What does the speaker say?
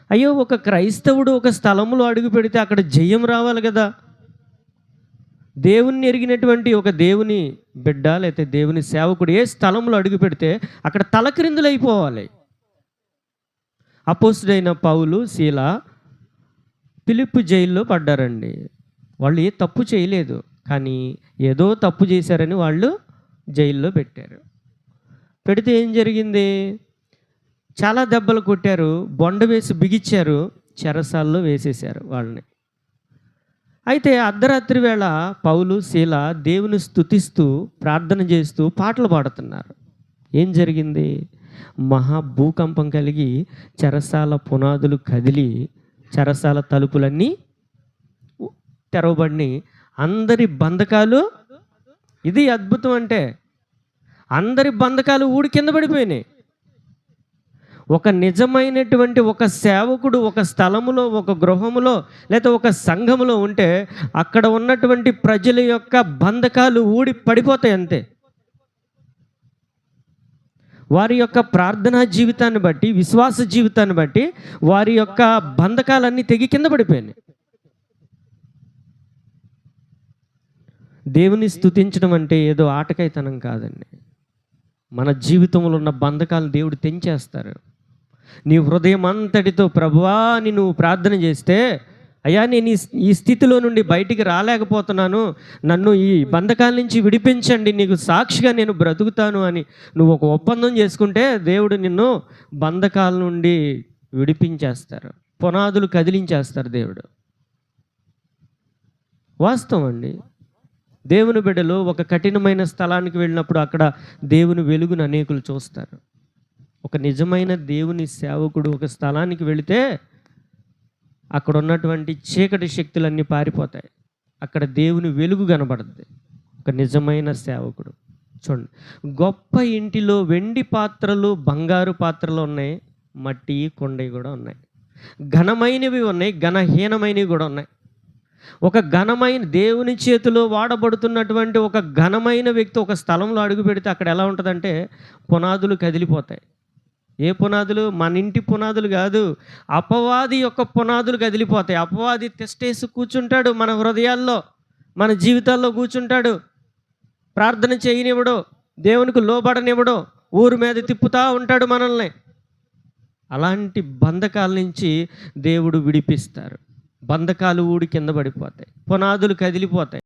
అయ్యో, ఒక క్రైస్తవుడు ఒక స్థలంలో అడుగు పెడితే అక్కడ జయం రావాలి కదా. దేవుణ్ణి ఎరిగినటువంటి ఒక దేవుని బిడ్డ లేకపోతే దేవుని సేవకుడు ఏ స్థలంలో అడుగు పెడితే అక్కడ తలక్రిందులైపోవాలి. అపోస్తుడైన పౌలు, శీల ఫిలిప్పీ జైల్లో పడ్డారండి. వాళ్ళు ఏ తప్పు చేయలేదు, కానీ ఏదో తప్పు చేశారని వాళ్ళు జైల్లో పెట్టారు. పెడితే ఏం జరిగింది? చాలా దెబ్బలు కొట్టారు, బొండ వేసి బిగిచ్చారు, చెరసాల్లో వేసేశారు వాళ్ళని. అయితే అర్ధరాత్రి వేళ పౌలు, శీల దేవుని స్తుతిస్తూ ప్రార్థన చేస్తూ పాటలు పాడుతున్నారు. ఏం జరిగింది? మహా భూకంపం కలిగి చెరసాల పునాదులు కదిలి చెరసాల తలుపులన్నీ తెరవబడి అందరి బంధకాలు, ఇది అద్భుతం అంటే, అందరి బంధకాలు ఊడి కింద పడిపోయినాయి. ఒక నిజమైనటువంటి ఒక సేవకుడు ఒక స్థలములో, ఒక గృహములో లేదా ఒక సంఘములో ఉంటే అక్కడ ఉన్నటువంటి ప్రజల యొక్క బంధకాలు ఊడి పడిపోతాయి అంతే. వారి యొక్క ప్రార్థనా జీవితాన్ని బట్టి, విశ్వాస జీవితాన్ని బట్టి వారి యొక్క బంధకాలన్నీ తెగి కింద పడిపోయినాయి. దేవుని స్తుతించడం అంటే ఏదో ఆటకాయితనం కాదండి. మన జీవితంలో ఉన్న బంధకాలను దేవుడు తెంచేస్తారు. నీ హృదయం అంతటితో ప్రభువా అని నువ్వు ప్రార్థన చేస్తే, అయ్యా నేను ఈ స్థితిలో నుండి బయటికి రాలేకపోతున్నాను, నన్ను ఈ బంధకాల నుంచి విడిపించండి, నీకు సాక్షిగా నేను బ్రతుకుతాను అని నువ్వు ఒక ఒప్పందం చేసుకుంటే దేవుడు నిన్ను బంధకాల నుండి విడిపించేస్తారు, పునాదులు కదిలించేస్తారు దేవుడు. వాస్తవం అండి. దేవుని బిడ్డలు ఒక కఠినమైన స్థలానికి వెళ్ళినప్పుడు అక్కడ దేవుని వెలుగును అనేకులు చూస్తారు. ఒక నిజమైన దేవుని సేవకుడు ఒక స్థలానికి వెళితే అక్కడ ఉన్నటువంటి చీకటి శక్తులన్నీ పారిపోతాయి. అక్కడ దేవుని వెలుగు కనబడుతుంది. ఒక నిజమైన సేవకుడు. చూడండి, గొప్ప ఇంటిలో వెండి పాత్రలు, బంగారు పాత్రలు ఉన్నాయి, మట్టి కొండవి కూడా ఉన్నాయి. ఘనమైనవి ఉన్నాయి, ఘనహీనమైనవి కూడా ఉన్నాయి. ఒక ఘనమైన దేవుని చేతిలో వాడబడుతున్నటువంటి ఒక ఘనమైన వ్యక్తి ఒక స్థలంలో అడుగు పెడితే అక్కడ ఎలా ఉంటుందంటే పునాదులు కదిలిపోతాయి. ఏ పునాదులు? మన ఇంటి పునాదులు కాదు, అపవాది యొక్క పునాదులు కదిలిపోతాయి. అపవాది తెస్టేసి కూర్చుంటాడు మన హృదయాల్లో, మన జీవితాల్లో కూర్చుంటాడు. ప్రార్థన చేయనివ్వడు, దేవునికి లోబడనివ్వడు, ఊరు మీద తిప్పుతూ ఉంటాడు మనల్ని. అలాంటి బంధకాల నుంచి దేవుడు విడిపిస్తారు. బంధకాలు ఊడి కింద పడిపోతాయి, పునాదులు కదిలిపోతాయి.